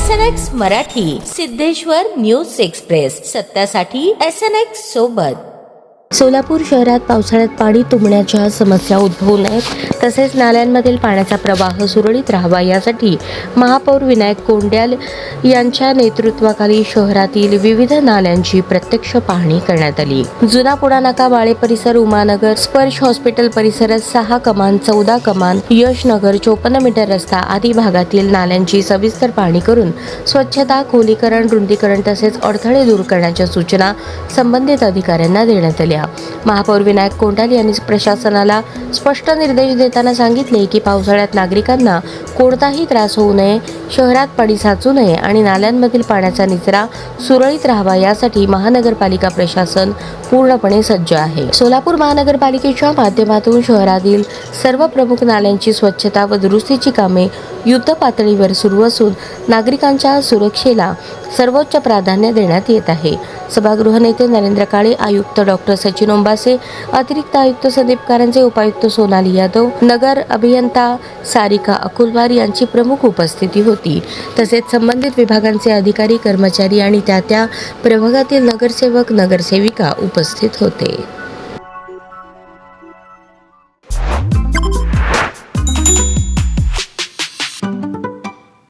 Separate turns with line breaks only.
SNX Marathi, Siddheshwar news express, सत्यासाठी SNX सोबत. सोलापूर शहरात पावसाळ्यात पाणी तुंबण्याच्या समस्या उद्भवू नयेत तसेच नाल्यांमधील पाण्याचा प्रवाह सुरळीत राहावा यासाठी महापौर विनायक कोंड्याल यांच्या नेतृत्वाखाली शहरातील विविध नाल्यांची प्रत्यक्ष पाहणी करण्यात आली. जुना पुणा नाका, बाळे परिसर, उमानगर, स्पर्श हॉस्पिटल परिसरात 6 कमान, 14 कमान, यशनगर, 54 मीटर रस्ता आदी भागातील नाल्यांची सविस्तर पाहणी करून स्वच्छता, खोलीकरण, रुंदीकरण तसेच अडथळे दूर करण्याच्या सूचना संबंधित अधिकाऱ्यांना देण्यात आल्या. महापौर विनायक कोंडाल यांनी प्रशासनाला स्पष्ट निर्देश देताना सांगितले की पावसाळ्यात नागरिकांना कोणताही त्रास होऊ नये, शहरात पाणी साचू नये आणि नाल्यांमधील पाण्याचा निचरा सुरळीत राहावा यासाठी महानगरपालिका प्रशासन पूर्णपणे सज्ज आहे. सोलापूर महानगरपालिकेच्या माध्यमातून शहरातील सर्व प्रमुख नाल्यांची स्वच्छता व दुरुस्तीची कामे युद्ध पातळीवर सुरू असून नागरिकांच्या सुरक्षेला सर्वोच्च प्राधान्य देण्यात येत आहे. सभागृह नेते नरेंद्र काळे, आयुक्त डॉक्टर सचिन ओंबासे, अतिरिक्त आयुक्त संदीप कारंजे, उपायुक्त सोनाली यादव, नगर अभियंता सारिका अकुलवार यांची प्रमुख उपस्थिती होती. तसेच संबंधित विभागांचे अधिकारी, कर्मचारी आणि त्या प्रभागातील नगरसेवक, नगरसेविका उपस्थित होते.